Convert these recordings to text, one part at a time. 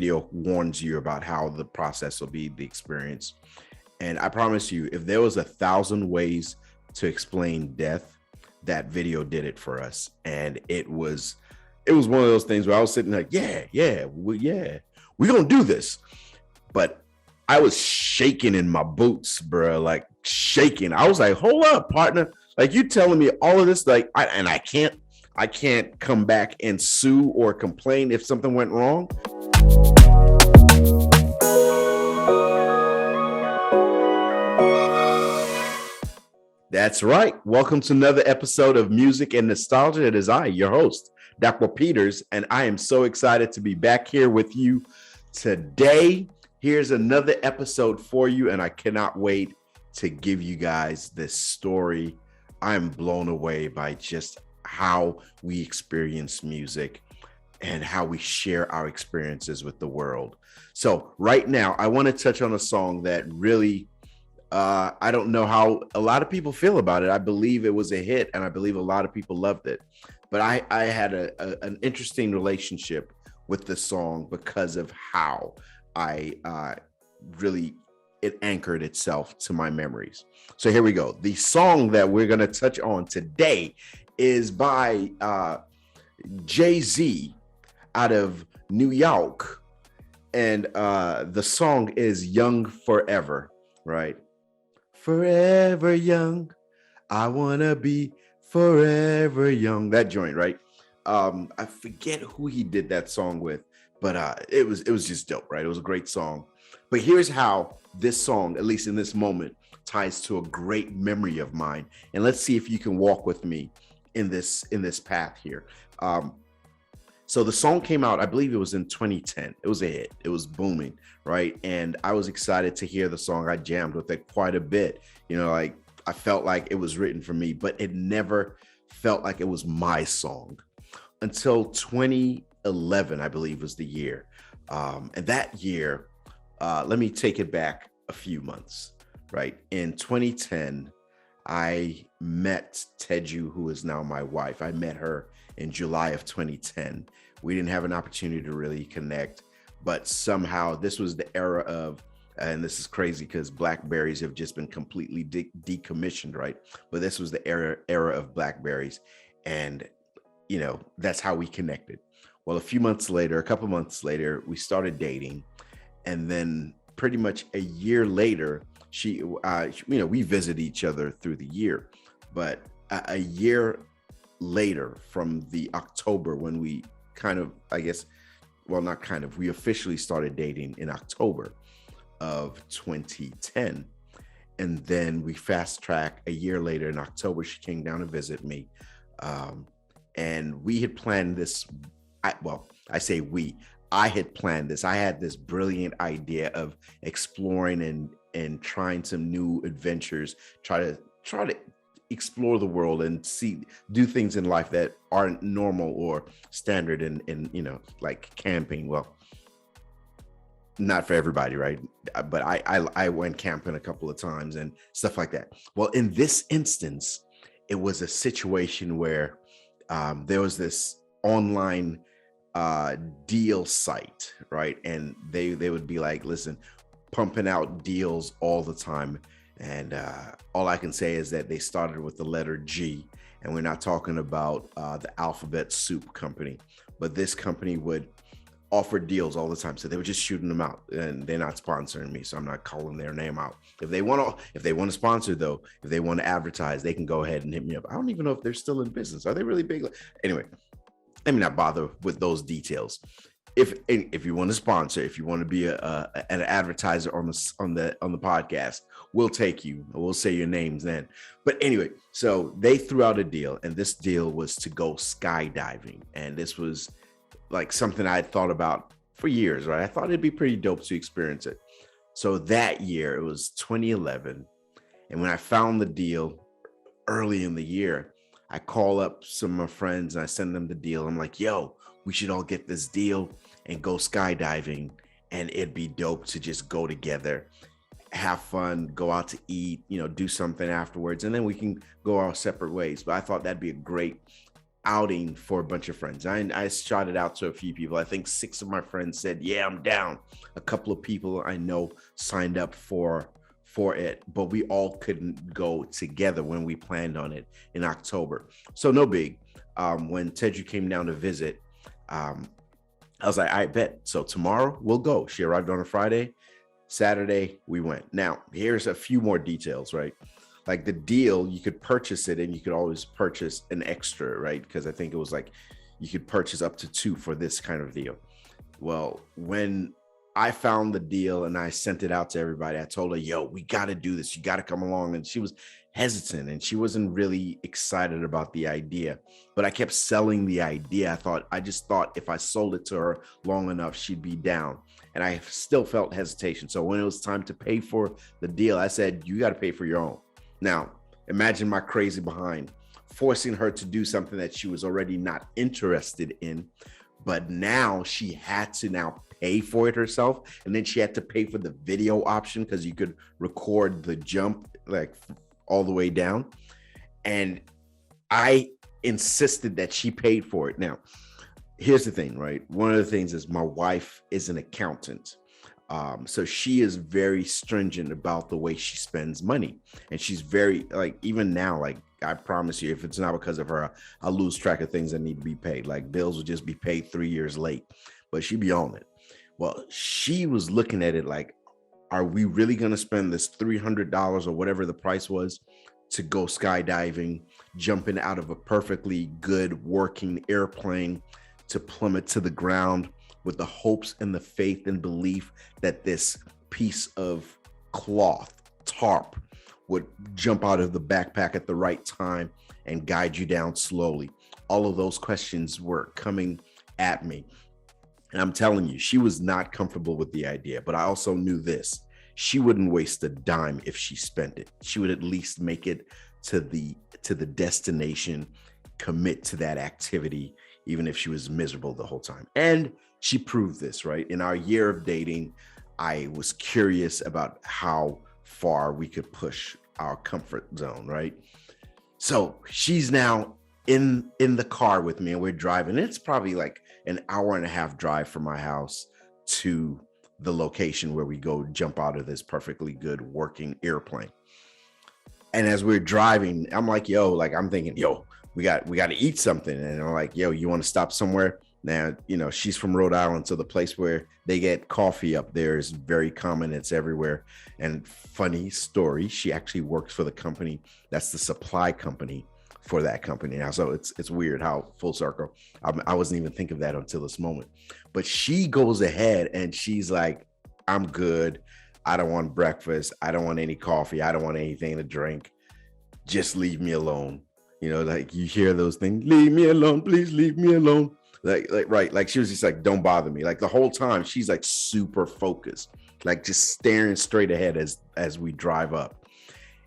video warns you about how the process will be, the experience. And I promise you, if there was 1,000 ways to explain death, that video did it for us. And it was one of those things where I was sitting like, we're gonna do this. But I was shaking in my boots, bro, like shaking. I was like, hold up, partner. Like, you telling me all of this, like, I can't come back and sue or complain if something went wrong. That's right. Welcome to another episode of Muisc and Nostalgia. It is I, your host, Dr. Peters, and I am so excited to be back here with you today. Here's another episode for you, and I cannot wait to give you guys this story. I'm blown away by just how we experience music and how we share our experiences with the world. So right now, I want to touch on a song that really, I don't know how a lot of people feel about it. I believe it was a hit, and I believe a lot of people loved it. But I had an interesting relationship with the song because of how it anchored itself to my memories. So here we go. The song that we're going to touch on today is by Jay-Z out of New York. And the song is Young Forever, right? Forever young. I want to be forever young. That joint, right? I forget who he did that song with, but it was just dope, right? It was a great song. But here's how this song, at least in this moment, ties to a great memory of mine. And let's see if you can walk with me in this path here. So the song came out, I believe it was in 2010. It was a hit. It was booming, right? And I was excited to hear the song. I jammed with it quite a bit. You know, like I felt like it was written for me, but it never felt like it was my song until 2011, I believe was the year. And that year, let me take it back a few months, right? In 2010, I met Teju, who is now my wife. I met her in July of 2010. We didn't have an opportunity to really connect, but somehow this was the era of, and this is crazy because Blackberries have just been completely decommissioned, right? But this was the era of Blackberries. And, you know, that's how we connected. Well, a couple months later, we started dating. And then pretty much a year later, we visit each other through the year. But a year later, from the October when we we officially started dating in October of 2010. And then we fast track a year later in October, she came down to visit me. And we had planned this. I had planned this. I had this brilliant idea of exploring and trying some new adventures, try to explore the world and do things in life that aren't normal or standard in like camping. Well, not for everybody, right? But I went camping a couple of times and stuff like that. Well, in this instance, it was a situation where there was this online deal site, right? And they would be like, listen, pumping out deals all the time. And all I can say is that they started with the letter G, and we're not talking about the alphabet soup company, but this company would offer deals all the time. So they were just shooting them out, and they're not sponsoring me, so I'm not calling their name out. If they want to sponsor, though, if they want to advertise, they can go ahead and hit me up. I don't even know if they're still in business. Are they really big? Anyway, let me not bother with those details. If you want to sponsor, if you want to be an advertiser on the podcast, we'll take you. We'll say your names then. But anyway, so they threw out a deal, and this deal was to go skydiving, and this was like something I had thought about for years, right? I thought it'd be pretty dope to experience it. So that year, it was 2011, and when I found the deal early in the year, I call up some of my friends and I send them the deal. I'm like, yo, we should all get this deal and go skydiving, and it'd be dope to just go together, have fun, go out to eat, do something afterwards, and then we can go our separate ways. But I thought that'd be a great outing for a bunch of friends. I shot it out to a few people. I think 6 of my friends said, yeah, I'm down. A couple of people I know signed up for it, but we all couldn't go together when we planned on it in October. So no big. When Teju came down to visit, I was like, I bet. So tomorrow we'll go. She arrived on a Friday. Saturday we went. Now, here's a few more details, right? Like the deal, you could purchase it and you could always purchase an extra, right? Because I think it was like you could purchase up to 2 for this kind of deal. Well, when I found the deal and I sent it out to everybody, I told her, yo, we got to do this. You got to come along. And she was hesitant and she wasn't really excited about the idea, but I kept selling the idea. I just thought if I sold it to her long enough, she'd be down. And I still felt hesitation. So when it was time to pay for the deal, I said, you got to pay for your own. Now, imagine my crazy behind forcing her to do something that she was already not interested in, but now she had to now pay for it herself. And then she had to pay for the video option because you could record the jump like all the way down. And I insisted that she paid for it. Now, here's the thing, right? One of the things is my wife is an accountant. So she is very stringent about the way she spends money. And she's very, like, even now, like, I promise you, if it's not because of her, I'll lose track of things that need to be paid. Like bills will just be paid 3 years late, but she be on it. Well, she was looking at it like, are we really going to spend this $300 or whatever the price was to go skydiving, jumping out of a perfectly good working airplane to plummet to the ground with the hopes and the faith and belief that this piece of cloth, tarp, would jump out of the backpack at the right time and guide you down slowly? All of those questions were coming at me. And I'm telling you, she was not comfortable with the idea, but I also knew this. She wouldn't waste a dime if she spent it. She would at least make it to the destination, commit to that activity, even if she was miserable the whole time. And she proved this, right? In our year of dating, I was curious about how far we could push our comfort zone, right? So she's now in the car with me and we're driving. It's probably like an hour and a half drive from my house to the location where we go jump out of this perfectly good working airplane. And as we're driving, I'm like, yo, like I'm thinking, yo, we got to eat something. And I'm like, yo, you want to stop somewhere? Now, you know, she's from Rhode Island, so the place where they get coffee up there is very common. It's everywhere. And funny story, she actually works for the company that's the supply company for that company now. So it's weird how full circle. I wasn't even thinking of that until this moment. But she goes ahead and she's like, I'm good. I don't want breakfast. I don't want any coffee. I don't want anything to drink. Just leave me alone. You know, like you hear those things, leave me alone, please leave me alone. Like right, like she was just like, don't bother me. Like the whole time she's like super focused, like just staring straight ahead as we drive up.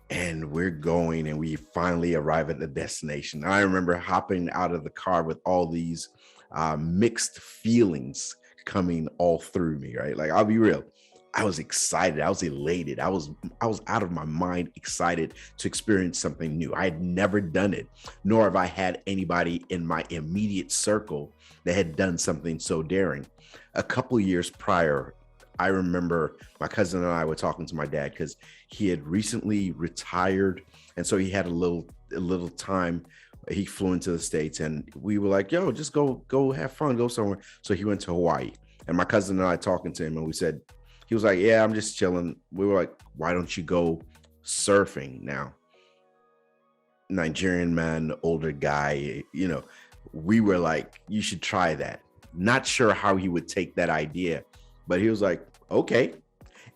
And we're going and we finally arrive at the destination. I remember hopping out of the car with all these mixed feelings coming all through me, right? Like I'll be real, I was excited. I was elated. I was out of my mind excited to experience something new. I had never done it, nor have I had anybody in my immediate circle that had done something so daring. A couple years prior, I remember my cousin and I were talking to my dad because he had recently retired. And so he had a little time. He flew into the States and we were like, yo, just go have fun, go somewhere. So he went to Hawaii. And my cousin and I talking to him and we said, he was like, yeah, I'm just chilling. We were like, why don't you go surfing now? Nigerian man, older guy, you know, we were like, you should try that. Not sure how he would take that idea, but he was like, okay.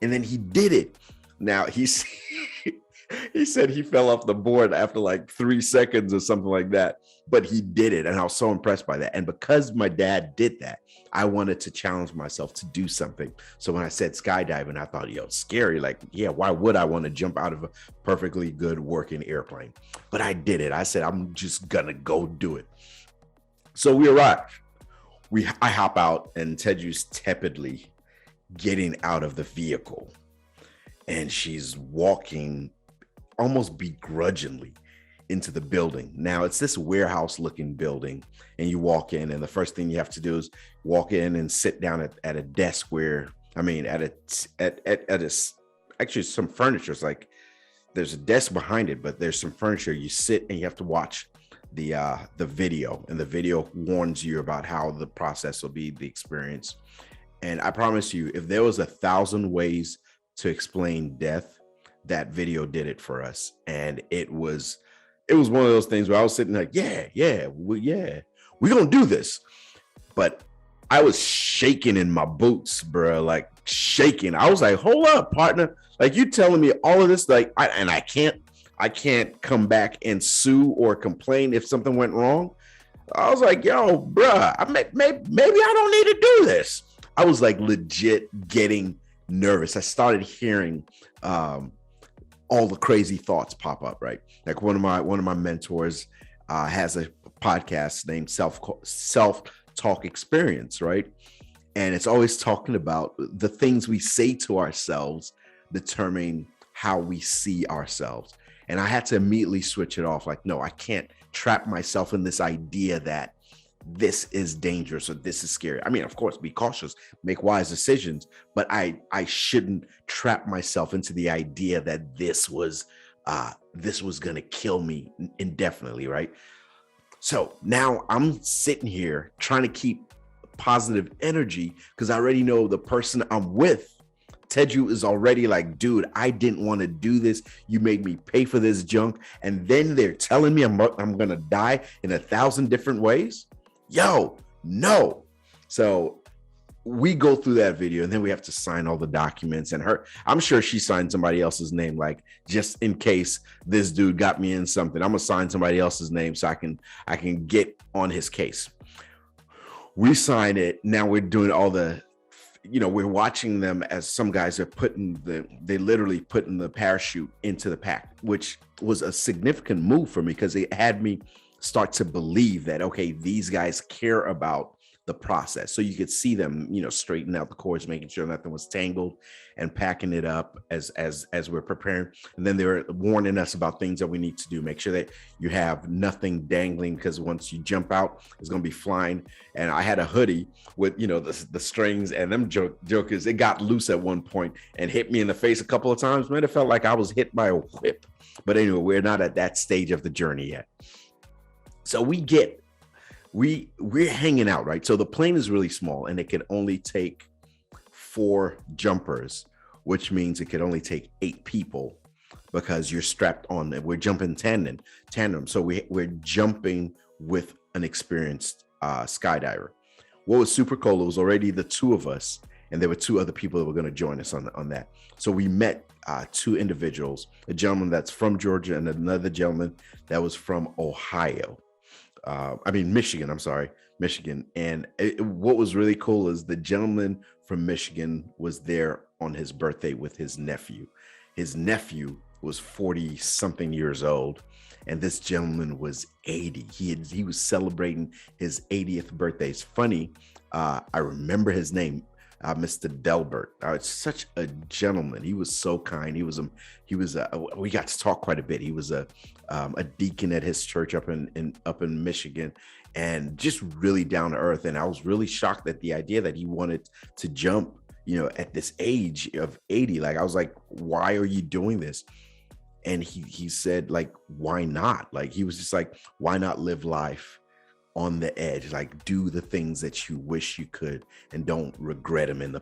And then he did it. Now he said he fell off the board after like 3 seconds or something like that, but he did it. And I was so impressed by that. And because my dad did that, I wanted to challenge myself to do something. So when I said skydiving, I thought, yo, it's scary. Like, yeah, why would I want to jump out of a perfectly good working airplane? But I did it. I said, I'm just gonna go do it. So we arrive. I hop out and Teju's tepidly getting out of the vehicle. And she's walking almost begrudgingly into the building. Now it's this warehouse looking building, and you walk in, and the first thing you have to do is walk in and sit down at a desk where, I mean, actually some furniture. It's like there's a desk behind it, but there's some furniture. You sit and you have to watch the video, and the video warns you about how the process will be, the experience. And I promise you, if there was 1,000 ways to explain death, that video did it for us. And it was one of those things where I was sitting like, we're gonna do this. But I was shaking in my boots, bro, like shaking. I was like, hold up, partner. Like, you telling me all of this, like, I can't come back and sue or complain if something went wrong. I was like, yo, bruh, maybe I don't need to do this. I was like legit getting nervous. I started hearing all the crazy thoughts pop up, right? Like one of my mentors has a podcast named Self-Talk Experience, right? And it's always talking about the things we say to ourselves determine how we see ourselves. And I had to immediately switch it off. Like, no, I can't trap myself in this idea that this is dangerous or this is scary. I mean, of course, be cautious, make wise decisions, but I shouldn't trap myself into the idea that this was going to kill me indefinitely, right? So now I'm sitting here trying to keep positive energy because I already know the person I'm with, Teju, is already like, dude, I didn't want to do this. You made me pay for this junk. And then they're telling me I'm going to die in 1,000 different ways. Yo, no. So we go through that video, and then we have to sign all the documents, and I'm sure she signed somebody else's name, like, just in case this dude got me in something, I'm gonna sign somebody else's name so I can get on his case. We sign it. Now we're doing all the, we're watching them as some guys are they literally putting the parachute into the pack, which was a significant move for me because it had me start to believe that, okay, these guys care about the process. So you could see them, straighten out the cords, making sure nothing was tangled, and packing it up as we're preparing. And then they're warning us about things that we need to do. Make sure that you have nothing dangling, because once you jump out, it's going to be flying. And I had a hoodie with, the strings, and them jokers, it got loose at one point and hit me in the face a couple of times. Man, it felt like I was hit by a whip. But anyway, we're not at that stage of the journey yet. So we're hanging out, right? So the plane is really small, and it can only take 4 jumpers, which means it could only take 8 people because you're strapped on. We're jumping tandem. So we're jumping with an experienced skydiver. What was super cool, it was already the 2 of us, and there were 2 other people that were going to join us on that. So we met 2 individuals, a gentleman that's from Georgia and another gentleman that was from Michigan. And what was really cool is the gentleman from Michigan was there on his birthday with his nephew. His nephew was 40 something years old, and this gentleman was 80. He was celebrating his 80th birthday. It's funny. I remember his name, Mr. Delbert. It's such a gentleman. He was so kind. We got to talk quite a bit. He was a deacon at his church up in Michigan, and just really down to earth. And I was really shocked at the idea that he wanted to jump, at this age of 80. Like, I was like, why are you doing this? And he said, like, why not? Like, he was just like, why not live life on the edge? Like, do the things that you wish you could and don't regret them and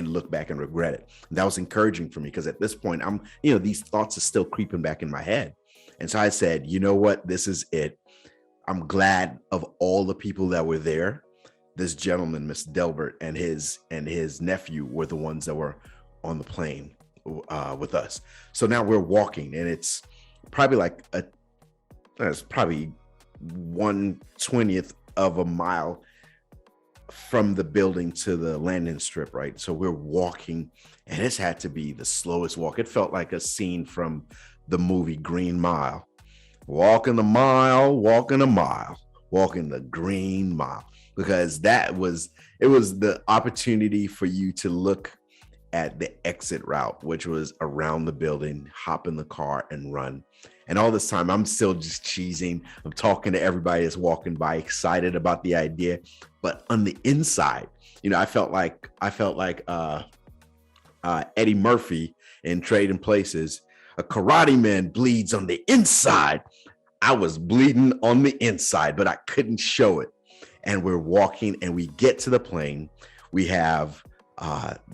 look back and regret it. And that was encouraging for me, because at this point, these thoughts are still creeping back in my head. And so I said, you know what? This is it. I'm glad of all the people that were there. This gentleman, Mr. Delbert, and his nephew were the ones that were on the plane with us. So now we're walking, and it's probably it's probably 1/20th of a mile from the building to the landing strip, right? So we're walking, and this had to be the slowest walk. It felt like a scene from the movie Green Mile. Walking the mile, walking a mile, walking the green mile, because it was the opportunity for you to look at the exit route, which was around the building, hop in the car and run. And all this time, I'm still just cheesing. I'm talking to everybody that's walking by, excited about the idea. But on the inside, I felt like Eddie Murphy in Trading Places. A karate man bleeds on the inside. I was bleeding on the inside, but I couldn't show it. And we're walking, and we get to the plane. We have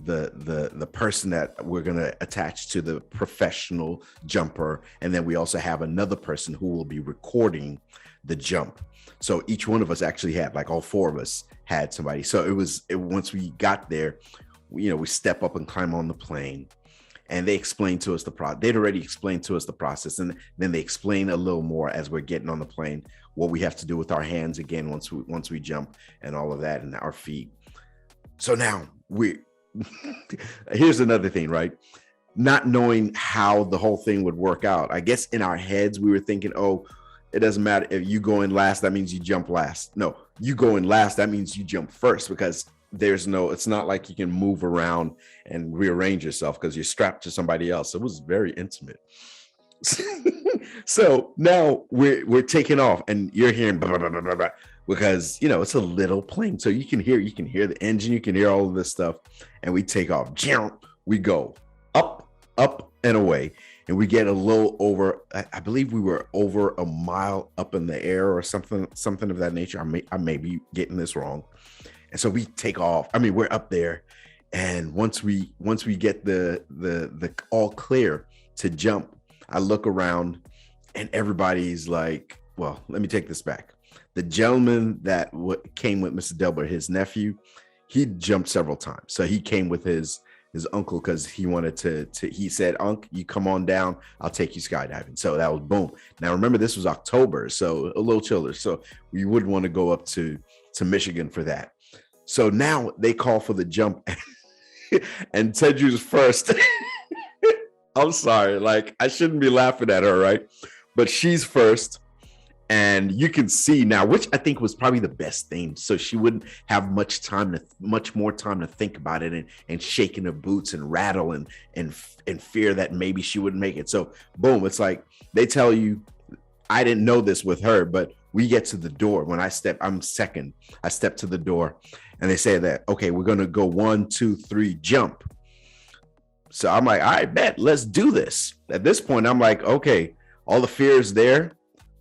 the person that we're going to attach to the professional jumper, and then we also have another person who will be recording the jump. So each one of us actually had, like, all four of us had somebody. So once we got there, we step up and climb on the plane, and they explained to us they'd already explained to us the process, and then they explain a little more as we're getting on the plane, what we have to do with our hands again once we jump, and all of that, and our feet. So now here's another thing, right? Not knowing how the whole thing would work out. I guess in our heads, we were thinking, oh, it doesn't matter if you go in last, that means you jump last. No, you go in last, that means you jump first, because it's not like you can move around and rearrange yourself because you're strapped to somebody else. It was very intimate. So now we're taking off, and you're hearing blah, blah, blah, blah, blah, because it's a little plane, so you can hear the engine, you can hear all of this stuff, and we take off. We go up and away, and we get a little over, I believe we were over a mile up in the air or something of that nature. I may be getting this wrong. And so we take off. I mean, we're up there, and once we get the all clear to jump, I look around, and everybody's like, well, let me take this back. The gentleman that came with Mr. Delbert, his nephew, he jumped several times. So he came with his uncle because he wanted to. He said, "Unc, you come on down. I'll take you skydiving." So that was boom. Now remember, this was October, so a little chiller. So we wouldn't want to go up to Michigan for that. So now they call for the jump, and Teju's first. I'm sorry, like, I shouldn't be laughing at her, right? But she's first, and you can see now, which I think was probably the best thing. So she wouldn't have much more time to think about it, and shaking her boots and rattle and fear that maybe she wouldn't make it. So boom, it's like they tell you. I didn't know this with her, but we get to the door. When I'm second. I step to the door, and they say that, okay, we're going to go 1, 2, 3, jump. So I'm like, all right, bet, let's do this. At this point, I'm like, okay, all the fear is there,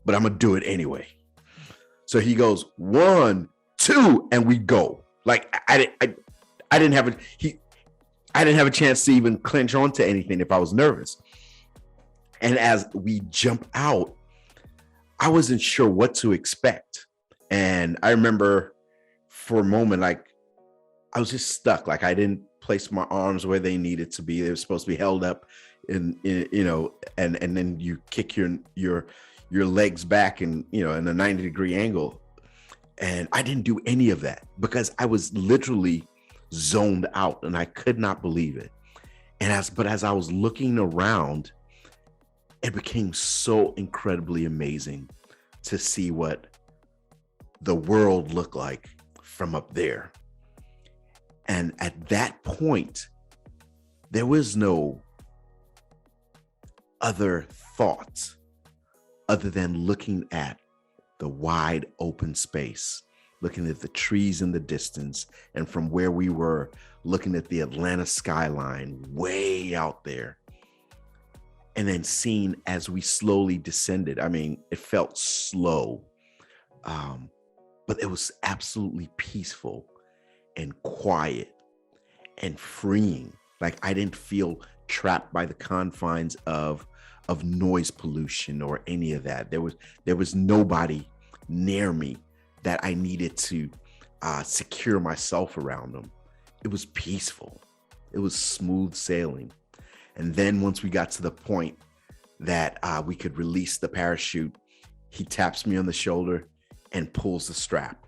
but I'm going to do it anyway. So he goes 1, 2, and we go. Like, I didn't have a chance to even clinch onto anything if I was nervous. And as we jump out, I wasn't sure what to expect. And I remember for a moment, like, I was just stuck. Like, I didn't place my arms where they needed to be. They were supposed to be held up and then you kick your legs back in a 90-degree angle. And I didn't do any of that because I was literally zoned out, and I could not believe it. But as I was looking around, it became so incredibly amazing to see what the world looked like from up there. And at that point, there was no other thoughts other than looking at the wide open space, looking at the trees in the distance, and from where we were, looking at the Atlanta skyline way out there. And then seeing as we slowly descended, I mean, it felt slow, but it was absolutely peaceful and quiet and freeing. Like, I didn't feel trapped by the confines of noise pollution or any of that. There was nobody near me that I needed to secure myself around them. It was peaceful. It was smooth sailing. And then once we got to the point that we could release the parachute, he taps me on the shoulder and pulls the strap.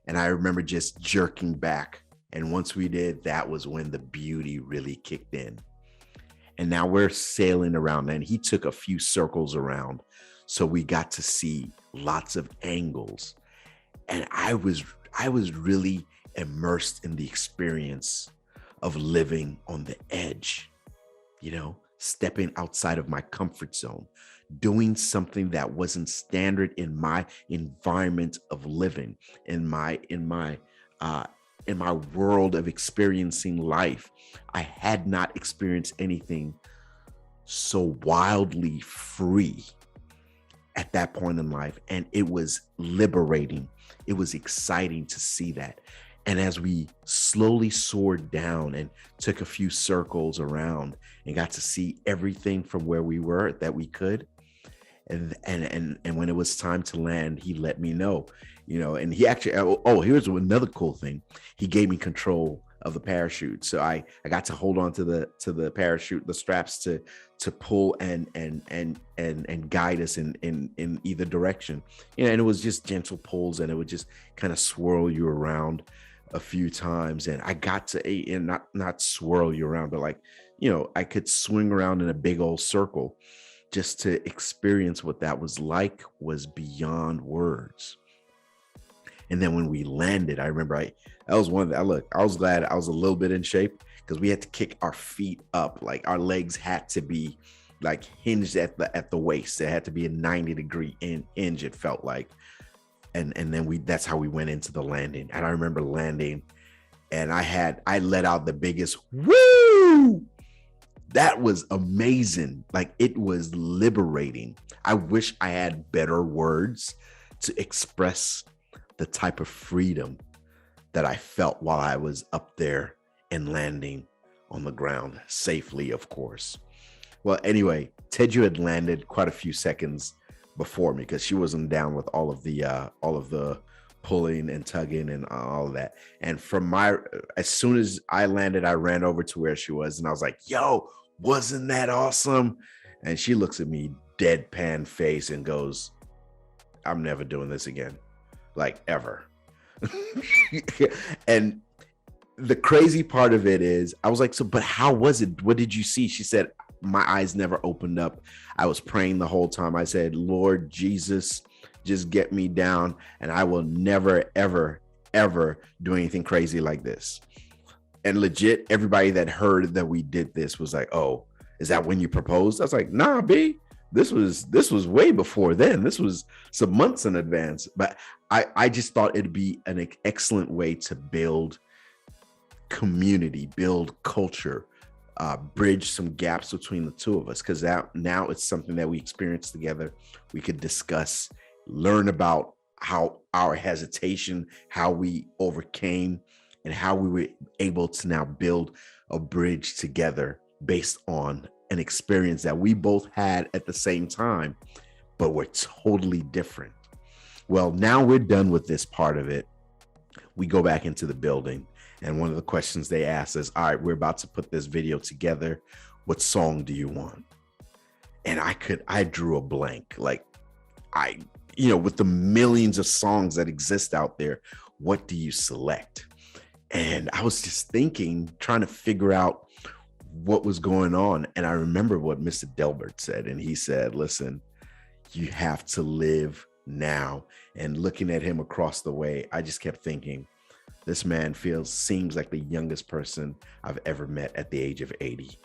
And I remember just jerking back. And once we did, that was when the beauty really kicked in. And now we're sailing around, and he took a few circles around. So we got to see lots of angles. And I was really immersed in the experience of living on the edge, stepping outside of my comfort zone, doing something that wasn't standard in my environment of living, in uh, my world of experiencing life. I had not experienced anything so wildly free at that point in life, and it was liberating. It was exciting to see that. And as we slowly soared down and took a few circles around and got to see everything from where we were that we could, and when it was time to land, he let me know, and he actually, here's another cool thing. He gave me control of the parachute. So I got to hold on to the parachute, the straps to pull and guide us in either direction. And it was just gentle pulls, and it would just kind of swirl you around a few times. And I got to and not swirl you around, but like, I could swing around in a big old circle. Just to experience what that was like was beyond words. And then when we landed, I remember that was one of the, I was glad I was a little bit in shape, because we had to kick our feet up. Like our legs had to be like hinged at the waist. It had to be a 90-degree hinge, it felt like. And then that's how we went into the landing. And I remember landing, and I let out the biggest woo. That was amazing. Like, it was liberating. I wish I had better words to express the type of freedom that I felt while I was up there and landing on the ground safely, of course. Well, anyway, Teju had landed quite a few seconds before me, because she wasn't down with all of the pulling and tugging and all of that. And as soon as I landed, I ran over to where she was, and I was like, yo, wasn't that awesome? And she looks at me deadpan face and goes, I'm never doing this again, like ever. And the crazy part of it is, I was like, so, but how was it? What did you see? She said, my eyes never opened up. I was praying the whole time. I said, Lord Jesus, just get me down, and I will never, ever, ever do anything crazy like this. And legit, everybody that heard that we did this was like, oh, is that when you proposed? I was like, nah, B, this was way before then. This was some months in advance. But I just thought it'd be an excellent way to build community, build culture, bridge some gaps between the two of us, because now it's something that we experience together. We could discuss, learn about how our hesitation, how we overcame, and how we were able to now build a bridge together based on an experience that we both had at the same time, but we're totally different. Well, now we're done with this part of it. We go back into the building, and one of the questions they asked is, all right, we're about to put this video together. What song do you want? And I drew a blank. Like, with the millions of songs that exist out there, what do you select? And I was just thinking, trying to figure out what was going on. And I remember what Mr. Delbert said. And he said, listen, you have to live now. And looking at him across the way, I just kept thinking, this man seems like the youngest person I've ever met at the age of 80.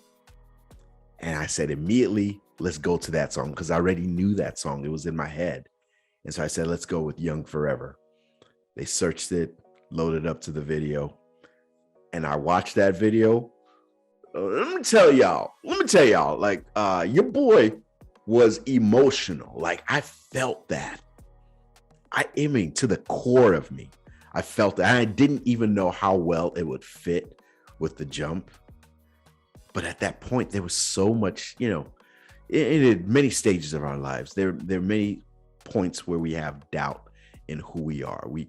And I said immediately, let's go to that song, because I already knew that song. It was in my head. And so I said, let's go with Young Forever. They searched it, loaded up to the video, and I watched that video. Let me tell y'all, like, your boy was emotional. Like, I felt that. I mean, to the core of me, I felt that. I didn't even know how well it would fit with the jump. But at that point, there was so much, in many stages of our lives, there are many points where we have doubt in who we are. We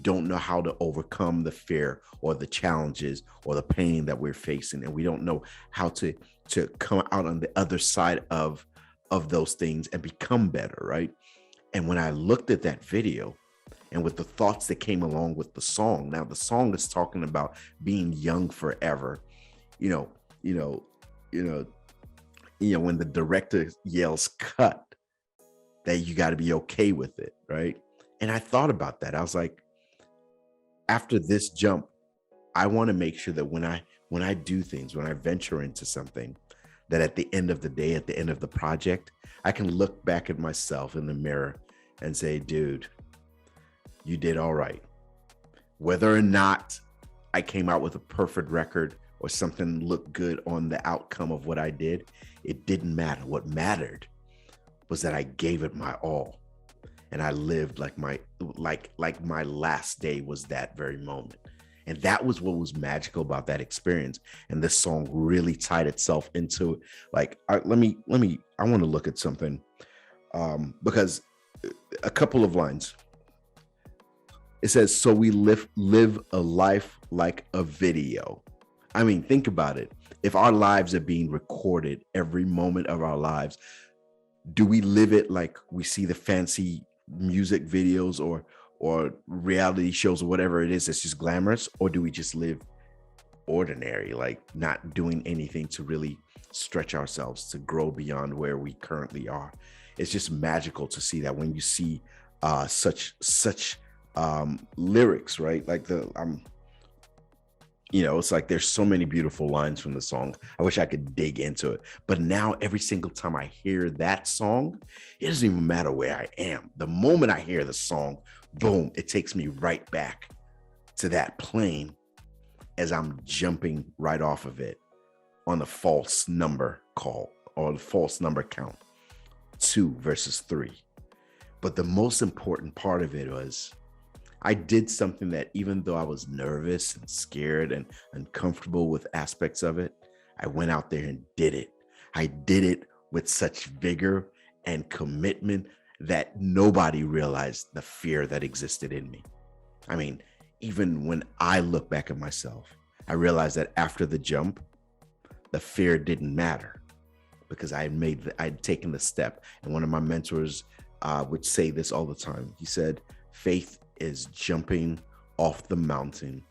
don't know how to overcome the fear or the challenges or the pain that we're facing. And we don't know how to come out on the other side of those things and become better, right? And when I looked at that video, and with the thoughts that came along with the song, now the song is talking about being young forever. When the director yells cut, that you got to be okay with it, right? And I thought about that. I was like, after this jump, I want to make sure that when I do things, when I venture into something, that at the end of the day, at the end of the project, I can look back at myself in the mirror and say, dude, you did all right. Whether or not I came out with a perfect record or something looked good on the outcome of what I did, it didn't matter. What mattered was that I gave it my all. And I lived like my last day was that very moment. And that was what was magical about that experience. And this song really tied itself into like, I want to look at something because a couple of lines. It says, so we live a life like a video. I mean, think about it. If our lives are being recorded every moment of our lives, do we live it like we see the fancy music videos or reality shows or whatever it is that's just glamorous? Or do we just live ordinary, like not doing anything to really stretch ourselves to grow beyond where we currently are? It's just magical to see that when you see such lyrics, right? Like it's like there's so many beautiful lines from the song. I wish I could dig into it. But now every single time I hear that song, it doesn't even matter where I am. The moment I hear the song, boom, it takes me right back to that plane as I'm jumping right off of it on the false number call or the false number count, 2 versus 3. But the most important part of it was I did something that even though I was nervous and scared and uncomfortable with aspects of it, I went out there and did it. I did it with such vigor and commitment that nobody realized the fear that existed in me. I mean, even when I look back at myself, I realized that after the jump, the fear didn't matter because I'd taken the step. And one of my mentors would say this all the time. He said, faith is jumping off the mountain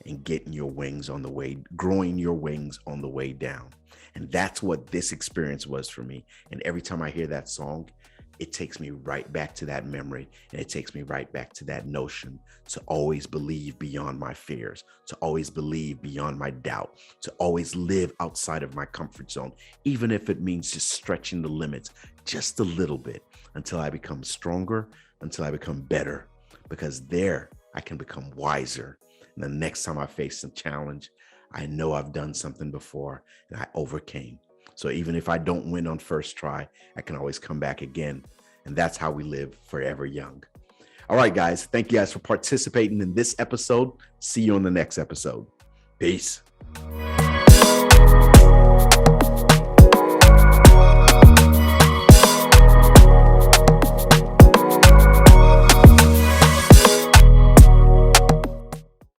and getting your wings on the way, growing your wings on the way down. And that's what this experience was for me. And every time I hear that song, it takes me right back to that memory. And it takes me right back to that notion to always believe beyond my fears, to always believe beyond my doubt, to always live outside of my comfort zone, even if it means just stretching the limits just a little bit until I become stronger, until I become better. Because there I can become wiser. And the next time I face a challenge, I know I've done something before and I overcame. So even if I don't win on first try, I can always come back again. And that's how we live forever young. All right, guys. Thank you guys for participating in this episode. See you on the next episode. Peace.